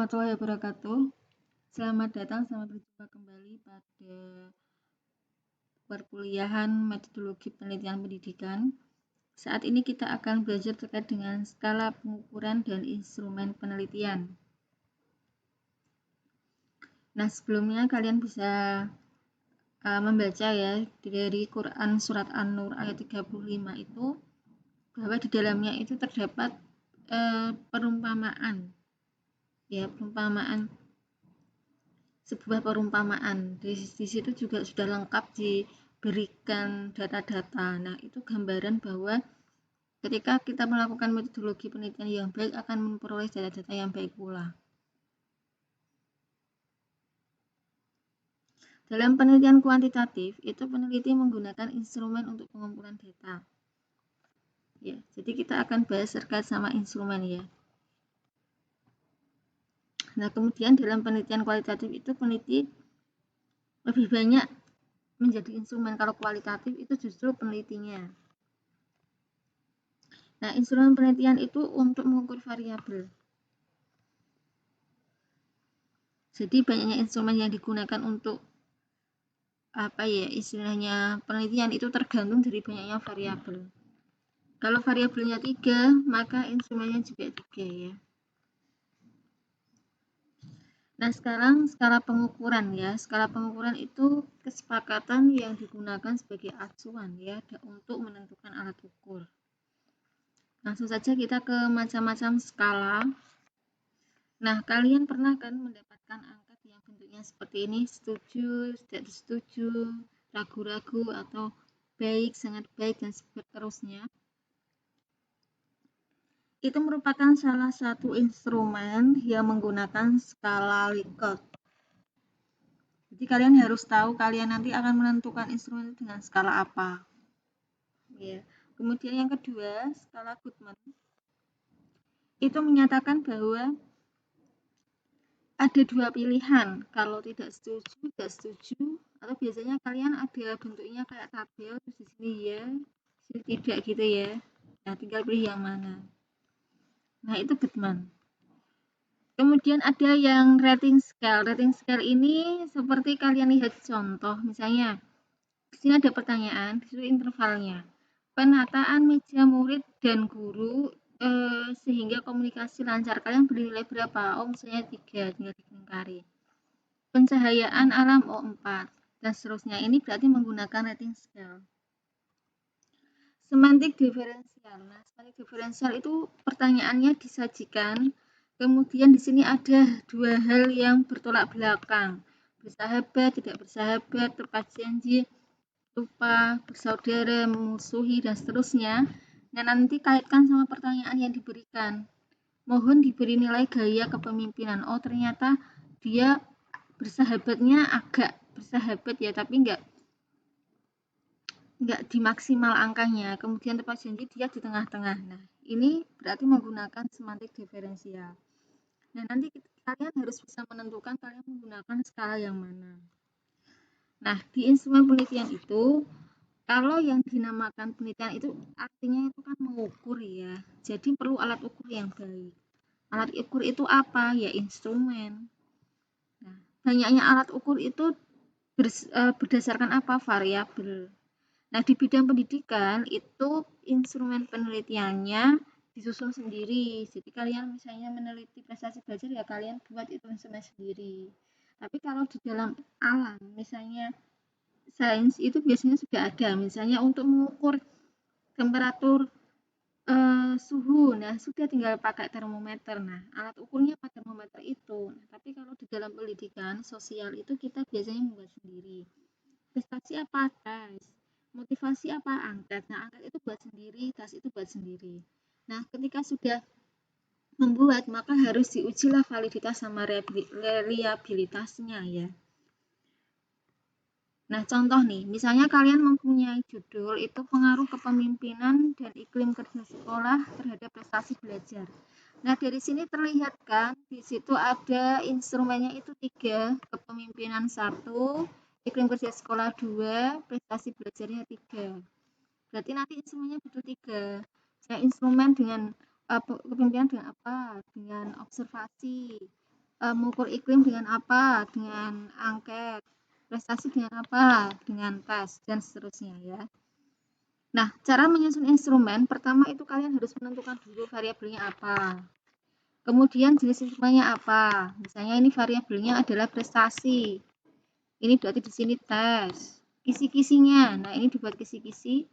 warahmatullahi wabarakatuh. Selamat datang, selamat berjumpa kembali pada perkuliahan metodologi penelitian pendidikan. Saat ini kita akan belajar terkait dengan skala pengukuran dan instrumen penelitian. Nah, sebelumnya kalian bisa membaca ya dari Quran surat An-Nur ayat 35 itu, bahwa di dalamnya itu terdapat perumpamaan. Ya, sebuah perumpamaan. Di situ juga sudah lengkap diberikan data-data. Nah, itu gambaran bahwa ketika kita melakukan metodologi penelitian yang baik akan memperoleh data-data yang baik pula. Dalam penelitian kuantitatif, itu peneliti menggunakan instrumen untuk pengumpulan data. Ya, jadi kita akan bahas terkait sama instrumen ya. Nah, kemudian dalam penelitian kualitatif itu peneliti lebih banyak menjadi instrumen. Kalau kualitatif itu justru penelitinya. Nah, instrumen penelitian itu untuk mengukur variabel. Jadi banyaknya instrumen yang digunakan untuk istilahnya penelitian itu tergantung dari banyaknya variabel. Kalau variabelnya 3, maka instrumennya juga 3 ya. Nah, sekarang skala pengukuran ya. Skala pengukuran itu kesepakatan yang digunakan sebagai acuan ya untuk menentukan alat ukur. Langsung saja kita ke macam-macam skala. Nah, kalian pernah kan mendapatkan angka yang bentuknya seperti ini, setuju, tidak setuju, ragu-ragu, atau baik, sangat baik, dan seterusnya. Itu merupakan salah satu instrumen yang menggunakan skala Likert. Jadi kalian harus tahu kalian nanti akan menentukan instrumen dengan skala apa. Ya. Kemudian yang kedua, skala Goodman. Itu menyatakan bahwa ada 2 pilihan, kalau tidak setuju, atau biasanya kalian ada bentuknya kayak tabel, terus di sini ya, sini tidak gitu ya. Nah, tinggal pilih yang mana. Nah, itu Goodman. Kemudian ada yang rating scale. Rating scale ini seperti kalian lihat contoh, misalnya di sini ada pertanyaan, disuruh intervalnya. Penataan meja murid dan guru sehingga komunikasi lancar. Kalian beri nilai berapa? Oh, misalnya 3, tinggal dilingkari. Pencahayaan alam 4, dan seterusnya. Ini berarti menggunakan rating scale. Semantik diferensial. Nah, semantik diferensial itu pertanyaannya disajikan, kemudian di sini ada 2 hal yang bertolak belakang. Bersahabat, tidak bersahabat, tepat janji, lupa, bersaudara, memusuhi, dan seterusnya. Nah, nanti kaitkan sama pertanyaan yang diberikan. Mohon diberi nilai gaya kepemimpinan. Oh, ternyata dia bersahabatnya agak bersahabat ya, tapi enggak dimaksimal angkanya. Kemudian tepat janji dia di tengah-tengah. Nah, ini berarti menggunakan semantik diferensial. Nah, nanti kalian harus bisa menentukan kalian menggunakan skala yang mana. Nah, di instrumen penelitian itu, kalau yang dinamakan penelitian itu artinya itu kan mengukur ya. Jadi perlu alat ukur yang baik. Alat ukur itu apa? Ya instrumen. Nah, banyaknya alat ukur itu berdasarkan apa? Variabel. Nah, di bidang pendidikan itu instrumen penelitiannya disusun sendiri. Jadi kalian misalnya meneliti prestasi belajar ya kalian buat itu instrumen sendiri. Tapi kalau di dalam alam, misalnya sains itu biasanya sudah ada. Misalnya untuk mengukur temperatur suhu, nah sudah tinggal pakai termometer. Nah, alat ukurnya pada termometer itu. Nah, tapi kalau di dalam pendidikan sosial itu kita biasanya membuat sendiri. Prestasi apa? Tes. Motivasi apa? Angket. Nah, angket itu buat sendiri, tes itu buat sendiri. Nah, ketika sudah membuat, maka harus diujilah validitas sama reliabilitasnya ya. Nah, contoh nih, misalnya kalian mempunyai judul itu pengaruh kepemimpinan dan iklim kerja sekolah terhadap prestasi belajar. Nah, dari sini terlihat kan, di situ ada instrumennya itu 3, kepemimpinan 1, iklim kerja sekolah 2, prestasi belajarnya 3. Berarti nanti instrumennya butuh 3. Instrumen dengan kepemimpinan dengan apa? Dengan observasi, mengukur iklim dengan apa? Dengan angket. Prestasi dengan apa? Dengan tes, dan seterusnya ya. Nah, cara menyusun instrumen, pertama itu kalian harus menentukan dulu variabelnya apa. Kemudian jenis instrumennya apa? Misalnya ini variabelnya adalah prestasi. Ini berarti di sini tes. Kisi-kisinya, nah ini dibuat kisi-kisi.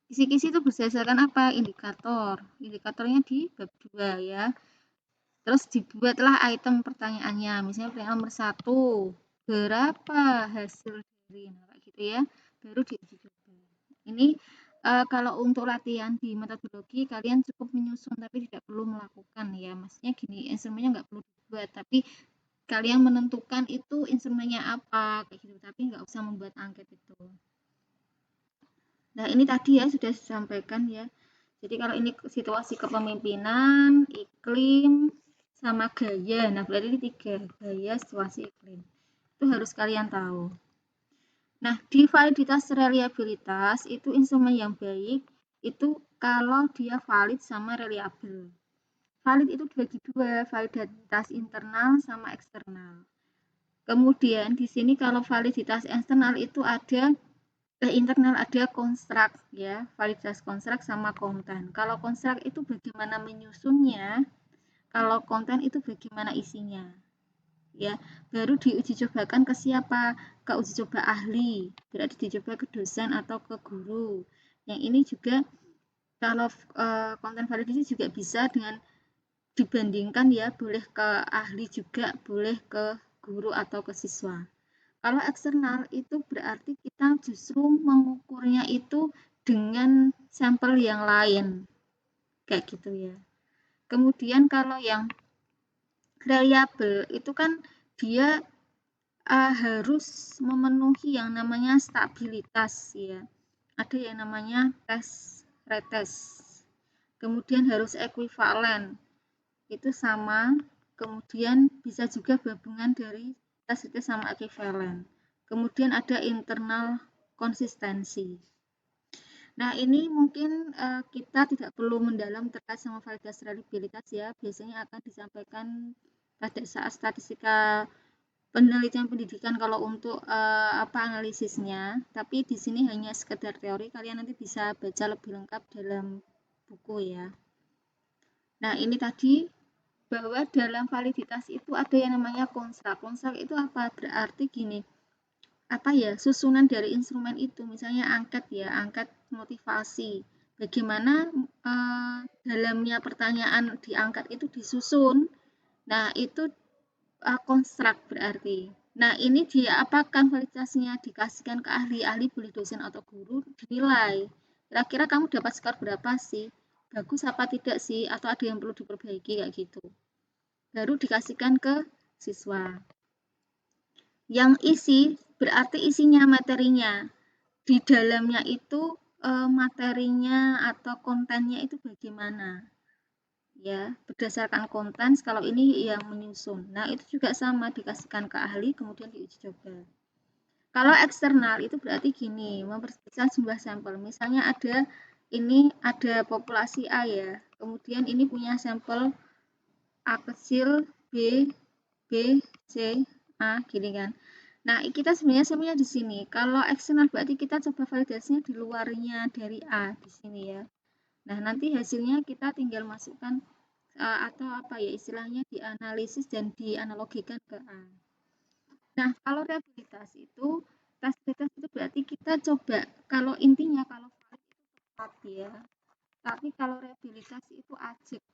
Kisi-kisi itu berdasarkan apa? Indikator. Indikatornya di bab 2 ya. Terus dibuatlah item pertanyaannya. Misalnya pertanyaan nomor 1, berapa hasil dari, nah kayak gitu ya. Baru diuji coba. Ini kalau untuk latihan di metodologi kalian cukup menyusun tapi tidak perlu melakukan ya. Maksudnya gini, instrumennya nggak perlu dibuat, tapi kalian menentukan itu instrumennya apa kayak gitu, tapi nggak usah membuat angket itu. Nah, ini tadi ya sudah disampaikan ya. Jadi kalau ini situasi kepemimpinan, iklim, sama gaya. Nah, berarti ini 3, gaya, situasi, iklim. Itu harus kalian tahu. Nah, di validitas reliabilitas itu instrumen yang baik itu kalau dia valid sama reliable. Valid itu dibagi 2, validitas internal sama eksternal. Kemudian di sini kalau validitas eksternal itu ada internal ada konstruk ya, validitas konstruk sama konten. Kalau konstruk itu bagaimana menyusunnya, kalau konten itu bagaimana isinya. Ya, baru diuji cobakan ke siapa? Ke uji coba ahli, berarti dicoba ke dosen atau ke guru. Yang ini juga kalau konten validasi juga bisa dengan dibandingkan ya, boleh ke ahli juga, boleh ke guru atau ke siswa. Kalau eksternal itu berarti kita justru mengukurnya itu dengan sampel yang lain, kayak gitu ya. Kemudian kalau yang reliable itu kan dia harus memenuhi yang namanya stabilitas ya. Ada yang namanya tes retest. Kemudian harus ekuivalen. Itu sama. Kemudian bisa juga gabungan dari tes retest sama ekuivalen. Kemudian ada internal konsistensi. Nah, ini mungkin kita tidak perlu mendalam terkait sama validasi reliabilitas ya. Biasanya akan disampaikan pada saat statistika penelitian pendidikan kalau untuk analisisnya. Tapi di sini hanya sekedar teori. Kalian nanti bisa baca lebih lengkap dalam buku ya. Nah, ini tadi bahwa dalam validitas itu ada yang namanya konstruk. Konstruk itu apa? Berarti gini, apa ya, susunan dari instrumen itu, misalnya angket ya, angket motivasi. Bagaimana dalamnya pertanyaan di angket itu disusun. Nah, itu konstruk berarti. Nah, ini diapakan validitasnya? Dikasihkan ke ahli boleh dosen atau guru, dinilai. Kira-kira kamu dapat skor berapa sih? Bagus apa tidak sih? Atau ada yang perlu diperbaiki kayak gitu. Baru dikasihkan ke siswa. Yang isi berarti isinya materinya. Di dalamnya itu materinya atau kontennya itu bagaimana. Ya, berdasarkan konten kalau ini yang menyusun. Nah, itu juga sama dikasihkan ke ahli kemudian diuji coba. Kalau eksternal itu berarti gini, memperkecil jumlah sampel. Misalnya ada populasi A ya. Kemudian ini punya sampel A kecil, B, C, A gini kan. Nah, kita sebenarnya sampelnya di sini. Kalau eksternal berarti kita coba validasinya di luarnya dari A di sini ya. Nah, nanti hasilnya kita tinggal masukkan atau apa ya istilahnya dianalisis dan dianalogikan ke A. Nah, kalau reliabilitas itu tes retest itu berarti kita coba kalau intinya kalau valid itu tepat ya. Tapi kalau reliabilitas itu ajak.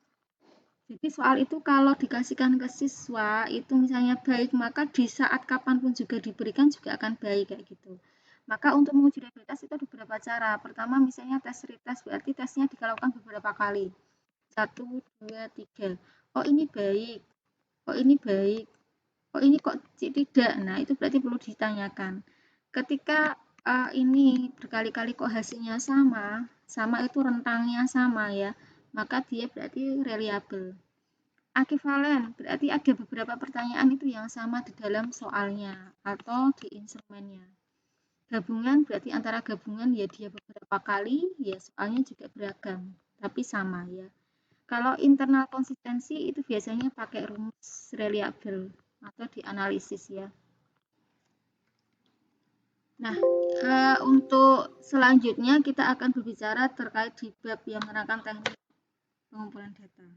Jadi soal itu kalau dikasihkan ke siswa itu misalnya baik, maka di saat kapanpun juga diberikan juga akan baik kayak gitu. Maka untuk menguji reliabilitas itu ada beberapa cara. Pertama misalnya tes retest, berarti tesnya dilakukan beberapa kali. 1, 2, 3. Oh ini baik, oh ini baik, oh ini kok tidak. Nah itu berarti perlu ditanyakan. Ketika ini berkali-kali kok hasilnya sama, itu rentangnya sama ya, maka dia berarti reliable. Ekivalen berarti ada beberapa pertanyaan itu yang sama di dalam soalnya atau di instrumennya. Gabungan berarti antara gabungan ya dia beberapa kali, ya soalnya juga beragam, tapi sama ya. Kalau internal konsistensi itu biasanya pakai rumus reliable atau dianalisis ya. Nah, untuk selanjutnya kita akan berbicara terkait di bab yang menerangkan teknik pengumpulan data.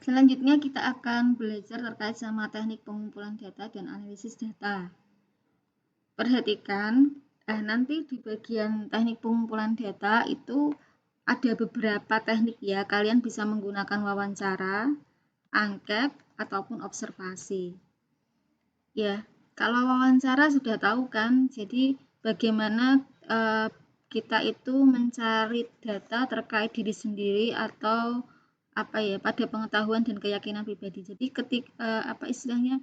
Selanjutnya kita akan belajar terkait sama teknik pengumpulan data dan analisis data. Perhatikan, nanti di bagian teknik pengumpulan data itu ada beberapa teknik ya. Kalian bisa menggunakan wawancara, angket, ataupun observasi. Ya, kalau wawancara sudah tahu kan, jadi bagaimana kita itu mencari data terkait diri sendiri atau apa ya, pada pengetahuan dan keyakinan pribadi. Jadi apa istilahnya,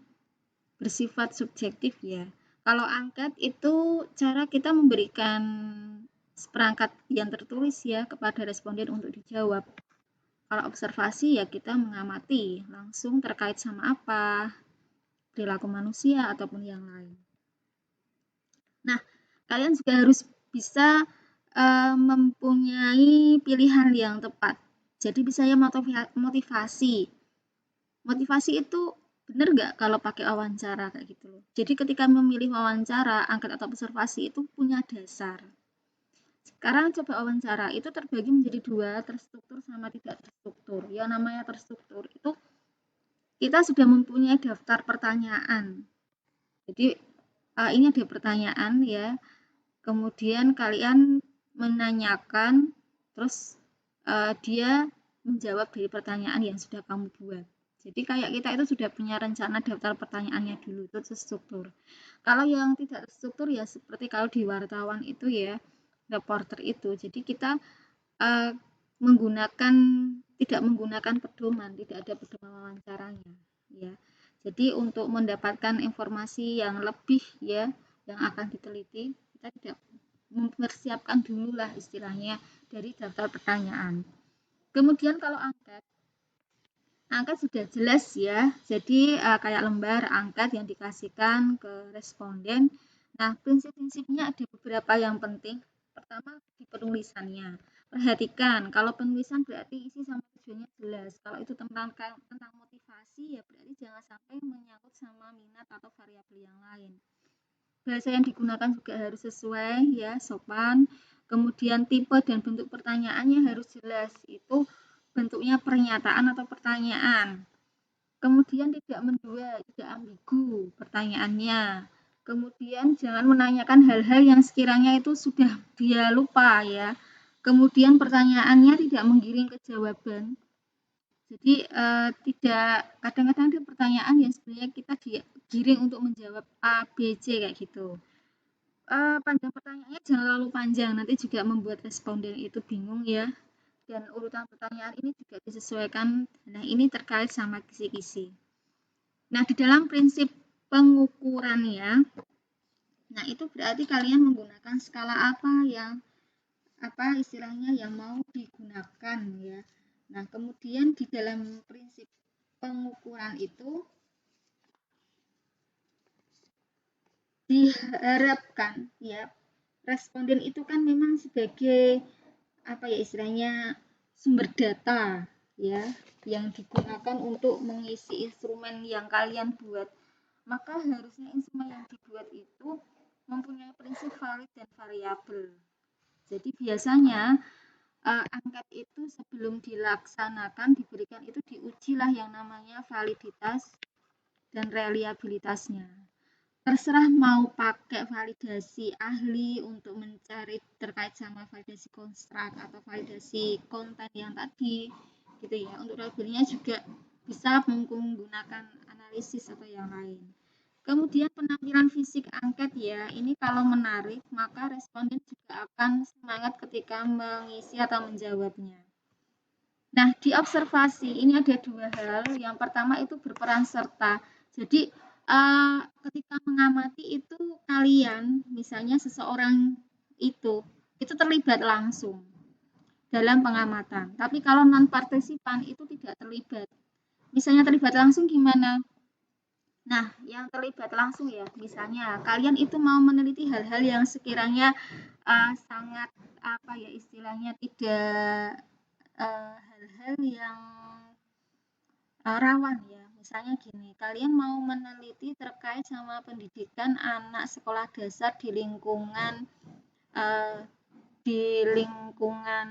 bersifat subjektif ya. Kalau angket itu cara kita memberikan seperangkat yang tertulis ya kepada responden untuk dijawab. Kalau observasi ya kita mengamati langsung terkait sama apa, perilaku manusia ataupun yang lain. Nah, kalian juga harus bisa mempunyai pilihan yang tepat. Jadi bisa ya motivasi. Motivasi itu benar nggak kalau pakai wawancara kayak gitu loh. Jadi ketika memilih wawancara, angket atau observasi itu punya dasar. Sekarang coba wawancara, itu terbagi menjadi dua, terstruktur sama tidak terstruktur. Yang namanya terstruktur itu kita sudah mempunyai daftar pertanyaan. Jadi ini ada pertanyaan ya, kemudian kalian menanyakan, terus dia menjawab dari pertanyaan yang sudah kamu buat. Jadi kayak kita itu sudah punya rencana daftar pertanyaannya dulu, itu terstruktur. Kalau yang tidak terstruktur ya seperti kalau di wartawan itu ya, reporter itu. Jadi kita tidak menggunakan pedoman, tidak ada pedoman wawancaranya ya. Jadi untuk mendapatkan informasi yang lebih ya, yang akan diteliti, kita tidak mempersiapkan dulu lah istilahnya dari daftar pertanyaan. Kemudian kalau angket sudah jelas ya, jadi kayak lembar angket yang dikasihkan ke responden. Nah, prinsip-prinsipnya ada beberapa yang penting. Pertama, di penulisannya. Perhatikan, kalau penulisan berarti isi sama tujuannya jelas. Kalau itu tentang motivasi, ya berarti jangan sampai menyangkut sama minat atau variabel yang lain. Bahasa yang digunakan juga harus sesuai ya, sopan. Kemudian tipe dan bentuk pertanyaannya harus jelas. Itu bentuknya pernyataan atau pertanyaan. Kemudian tidak mendua, tidak ambigu pertanyaannya. Kemudian jangan menanyakan hal-hal yang sekiranya itu sudah dia lupa ya. Kemudian pertanyaannya tidak menggiring ke jawaban. Jadi tidak, kadang-kadang ada pertanyaan yang sebenarnya kita digiring untuk menjawab A, B, C kayak gitu. Panjang pertanyaannya jangan terlalu panjang, nanti juga membuat responden itu bingung ya. Dan urutan pertanyaan ini juga disesuaikan. Nah, ini terkait sama kisi-kisi. Nah, di dalam prinsip pengukurannya, nah itu berarti kalian menggunakan skala apa istilahnya yang mau digunakan ya. Nah, kemudian di dalam prinsip pengukuran itu diharapkan ya, responden itu kan memang sebagai apa ya istilahnya sumber data ya yang digunakan untuk mengisi instrumen yang kalian buat. Maka harusnya instrumen yang dibuat itu mempunyai prinsip valid dan variabel. Jadi biasanya angket itu sebelum dilaksanakan diberikan itu diujilah yang namanya validitas dan reliabilitasnya. Terserah mau pakai validasi ahli untuk mencari terkait sama validasi konstruk atau validasi konten yang tadi gitu ya. Untuk reliabilitasnya juga bisa menggunakan analisis atau yang lain. Kemudian penampilan fisik angket ya, ini kalau menarik maka responden juga akan semangat ketika mengisi atau menjawabnya. Nah, di observasi ini ada dua hal. Yang pertama itu berperan serta. Jadi ketika mengamati itu kalian, misalnya seseorang itu terlibat langsung dalam pengamatan. Tapi kalau non partisipan itu tidak terlibat. Misalnya terlibat langsung gimana? Nah, yang terlibat langsung ya, misalnya kalian itu mau meneliti hal-hal yang sekiranya sangat apa ya istilahnya tidak hal-hal yang rawan ya. Misalnya gini, kalian mau meneliti terkait sama pendidikan anak sekolah dasar eh, di lingkungan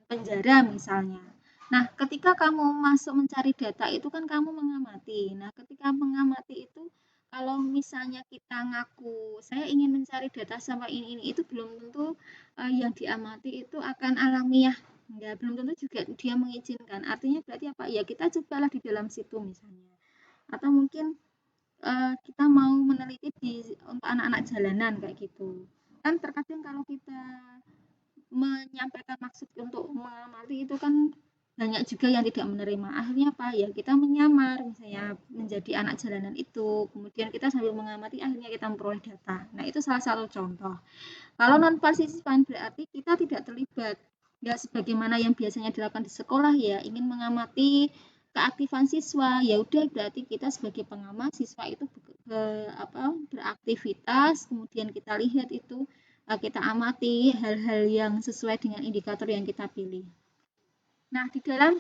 penjara misalnya. Nah, ketika kamu masuk mencari data itu kan kamu mengamati. Nah, ketika mengamati itu kalau misalnya kita ngaku saya ingin mencari data sama ini itu belum tentu yang diamati itu akan alamiah. Enggak, belum tentu juga dia mengizinkan. Artinya berarti apa? Ya kita cobalah di dalam situ misalnya. Atau mungkin kita mau meneliti untuk anak-anak jalanan kayak gitu. Kan terkadang kalau kita menyampaikan maksud untuk mengamati itu kan banyak juga yang tidak menerima. Akhirnya apa? Ya kita menyamar misalnya menjadi anak jalanan itu. Kemudian kita sambil mengamati akhirnya kita memperoleh data. Nah, itu salah satu contoh. Kalau non partisipan berarti kita tidak terlibat. Ya sebagaimana yang biasanya dilakukan di sekolah ya, ingin mengamati keaktifan siswa. Ya udah berarti kita sebagai pengamat siswa itu beraktivitas, kemudian kita lihat itu kita amati hal-hal yang sesuai dengan indikator yang kita pilih. Nah, di dalam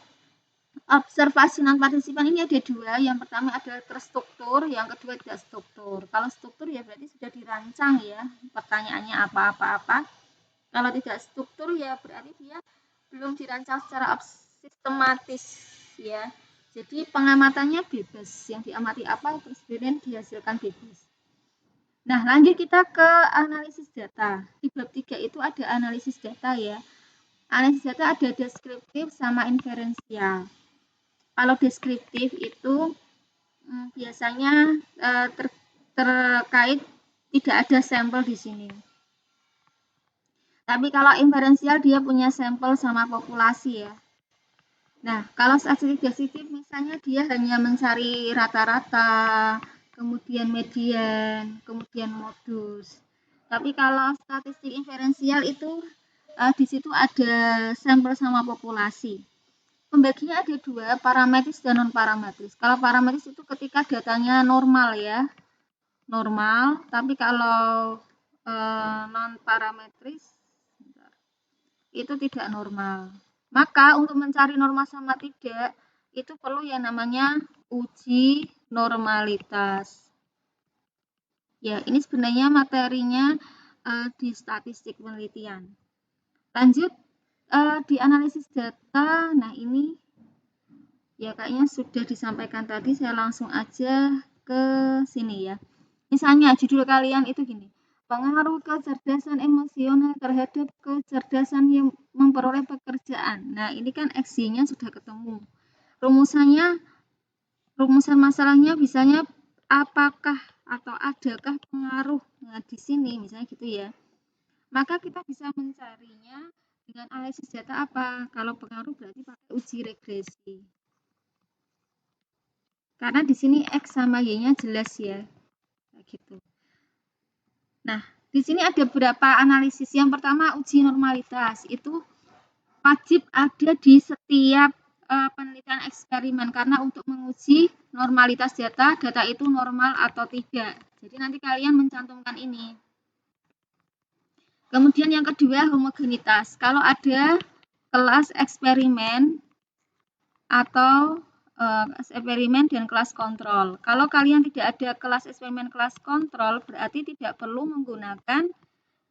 observasi non partisipan ini ada dua. Yang pertama adalah terstruktur, yang kedua tidak struktur. Kalau struktur ya berarti sudah dirancang ya pertanyaannya apa-apa-apa. Kalau tidak struktur ya berarti dia belum dirancang secara sistematis ya. Jadi pengamatannya bebas, yang diamati apa terus kemudian dihasilkan bebas. Nah, lanjut kita ke analisis data. Di bab 3 itu ada analisis data ya. Analisis data ada deskriptif sama inferensial. Kalau deskriptif itu biasanya terkait tidak ada sampel di sini. Tapi kalau inferensial dia punya sampel sama populasi ya. Nah, kalau statistik deskriptif misalnya dia hanya mencari rata-rata, kemudian median, kemudian modus. Tapi kalau statistik inferensial itu di situ ada sampel sama populasi. Pembaginya ada dua, parametris dan non parametris. Kalau parametris itu ketika datanya normal ya, normal. Tapi kalau non parametris itu tidak normal. Maka untuk mencari normal sama tidak itu perlu yang namanya uji normalitas. Ya, ini sebenarnya materinya di statistik penelitian. Lanjut di analisis data. Nah, ini ya kayaknya sudah disampaikan tadi, saya langsung aja ke sini ya. Misalnya judul kalian itu gini, pengaruh kecerdasan emosional terhadap kecerdasan yang memperoleh pekerjaan. Nah, ini kan X-nya sudah ketemu. Rumusan masalahnya bisanya apakah atau adakah pengaruh. Nah, di sini misalnya gitu ya. Maka kita bisa mencarinya dengan analisis data apa? Kalau pengaruh berarti pakai uji regresi. Karena di sini X sama Y-nya jelas ya. Gitu. Nah, di sini ada beberapa analisis. Yang pertama uji normalitas. Itu wajib ada di setiap penelitian eksperimen karena untuk menguji normalitas data itu normal atau tidak. Jadi nanti kalian mencantumkan ini. Kemudian yang kedua homogenitas. Kalau ada kelas eksperimen atau eksperimen dan kelas kontrol. Kalau kalian tidak ada kelas eksperimen, kelas kontrol, berarti tidak perlu menggunakan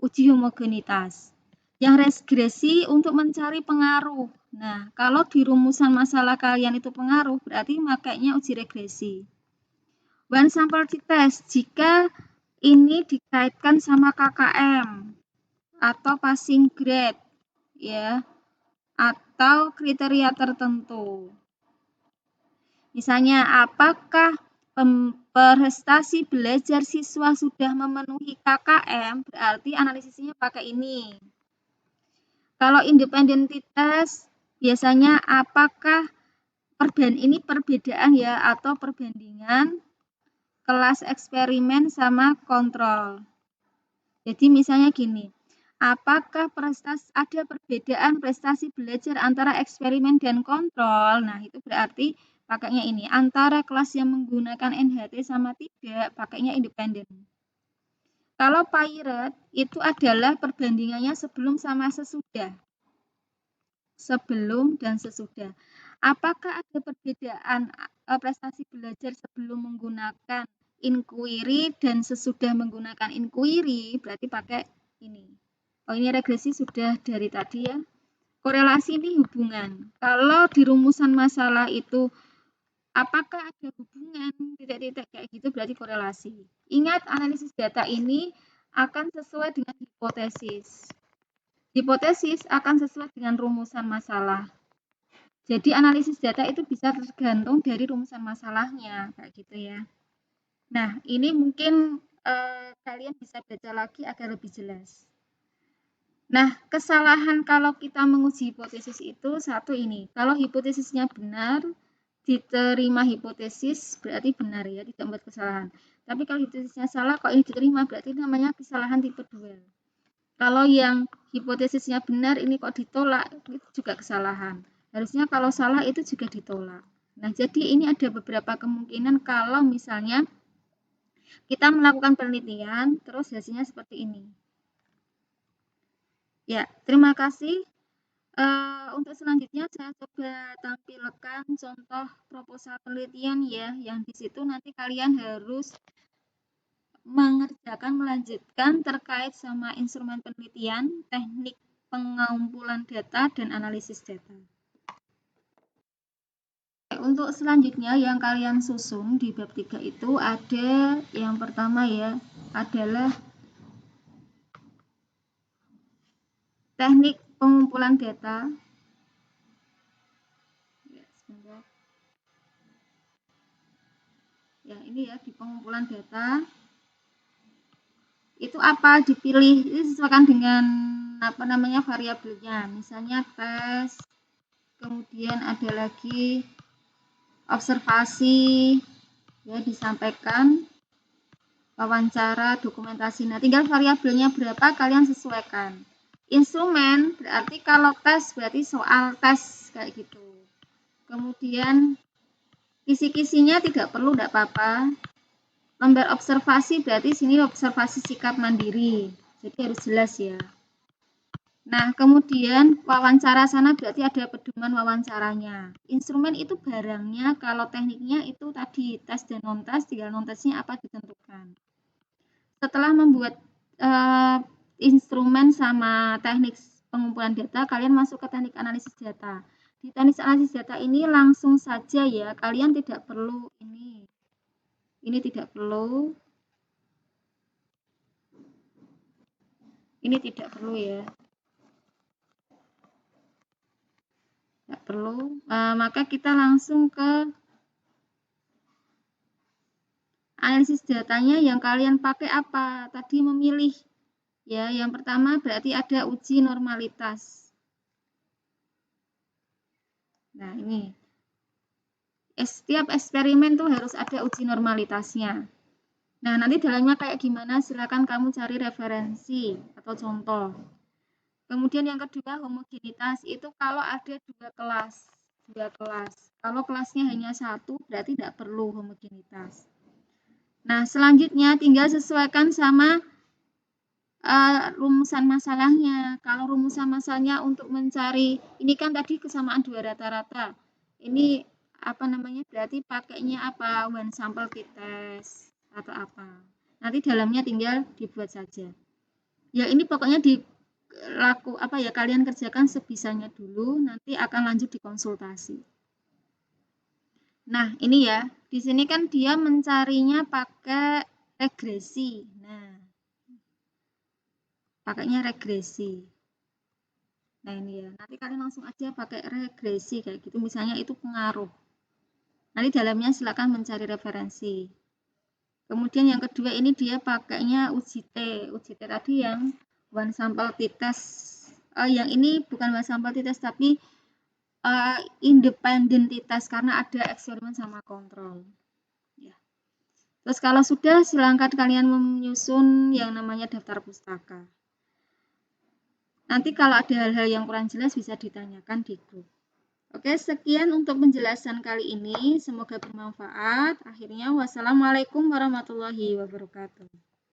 uji homogenitas. Yang regresi untuk mencari pengaruh. Nah, kalau di rumusan masalah kalian itu pengaruh, berarti makanya uji regresi. One sample test, jika ini dikaitkan sama KKM atau passing grade, ya, atau kriteria tertentu. Misalnya, apakah prestasi belajar siswa sudah memenuhi KKM, berarti analisisnya pakai ini. Kalau independentitas, biasanya apakah ini perbedaan ya atau perbandingan kelas eksperimen sama kontrol. Jadi misalnya gini, apakah ada perbedaan prestasi belajar antara eksperimen dan kontrol? Nah, itu berarti pakainya ini. Antara kelas yang menggunakan NHT sama tidak, pakainya independen. Kalau pirate itu adalah perbandingannya sebelum sama sesudah. Sebelum dan sesudah. Apakah ada perbedaan prestasi belajar sebelum menggunakan inquiry dan sesudah menggunakan inquiry? Berarti pakai ini. Oh, ini regresi sudah dari tadi ya. Korelasi ini hubungan. Kalau di rumusan masalah itu apakah ada hubungan titik-titik kayak gitu, berarti korelasi. Ingat, analisis data ini akan sesuai dengan hipotesis. Hipotesis akan sesuai dengan rumusan masalah. Jadi analisis data itu bisa tergantung dari rumusan masalahnya, kayak gitu ya. Nah, ini mungkin kalian bisa baca lagi agar lebih jelas. Nah, kesalahan kalau kita menguji hipotesis itu satu ini. Kalau hipotesisnya benar, diterima hipotesis berarti benar ya, tidak membuat kesalahan. Tapi kalau hipotesisnya salah, kok ini diterima, berarti namanya kesalahan tipe 2. Kalau yang hipotesisnya benar, ini kok ditolak, itu juga kesalahan. Harusnya kalau salah itu juga ditolak. Nah, jadi ini ada beberapa kemungkinan kalau misalnya kita melakukan penelitian, terus hasilnya seperti ini. Ya, terima kasih. Untuk selanjutnya saya coba tampilkan contoh proposal penelitian ya, yang di situ nanti kalian harus melanjutkan terkait sama instrumen penelitian, teknik pengumpulan data, dan analisis data. Untuk selanjutnya yang kalian susun di bab 3 itu ada yang pertama ya, adalah teknik pengumpulan data. Ya, ini ya di pengumpulan data. Itu apa dipilih, itu disesuaikan dengan variabelnya. Misalnya tes, kemudian ada lagi observasi, ya disampaikan, wawancara, dokumentasi. Nah, tinggal variabelnya berapa kalian sesuaikan. Instrumen berarti kalau tes berarti soal tes kayak gitu. Kemudian kisi-kisinya tidak perlu, tidak apa-apa. Lembar observasi berarti sini observasi sikap mandiri. Jadi harus jelas ya. Nah, kemudian wawancara sana berarti ada pedoman wawancaranya. Instrumen itu barangnya, kalau tekniknya itu tadi tes dan non-tes, tinggal non-tesnya apa ditentukan. Setelah membuat instrumen sama teknik pengumpulan data, kalian masuk ke teknik analisis data. Di teknik analisis data ini langsung saja ya, kalian tidak perlu ini. Ini tidak perlu. Ini tidak perlu ya. Tidak perlu. Maka kita langsung ke analisis datanya. Yang kalian pakai apa? Tadi memilih. Ya, yang pertama berarti ada uji normalitas. Nah, ini. Setiap eksperimen tuh harus ada uji normalitasnya. Nah, nanti dalamnya kayak gimana? Silakan kamu cari referensi atau contoh. Kemudian yang kedua, homogenitas. Itu kalau ada dua kelas. Kalau kelasnya hanya satu, berarti tidak perlu homogenitas. Nah, selanjutnya tinggal sesuaikan sama rumusan masalahnya. Kalau rumusan masalahnya untuk mencari, ini kan tadi kesamaan dua rata-rata. Ini berarti pakainya apa? One sample t-test atau apa. Nanti dalamnya tinggal dibuat saja. Ya, ini pokoknya kalian kerjakan sebisanya dulu, nanti akan lanjut di konsultasi. Nah, ini ya. Di sini kan dia mencarinya pakai regresi. Nah, pakainya regresi. Nah, ini ya. Nanti kalian langsung aja pakai regresi kayak gitu. Misalnya itu pengaruh. Nanti dalamnya silakan mencari referensi. Kemudian yang kedua ini dia pakainya uji T. Uji T tadi yang one sample t-test. Yang ini bukan one sample t-test tapi independent t-test karena ada eksperimen sama kontrol. Ya. Terus kalau sudah, silakan kalian menyusun yang namanya daftar pustaka. Nanti kalau ada hal-hal yang kurang jelas bisa ditanyakan di grup. Oke, sekian untuk penjelasan kali ini. Semoga bermanfaat. Akhirnya, wassalamualaikum warahmatullahi wabarakatuh.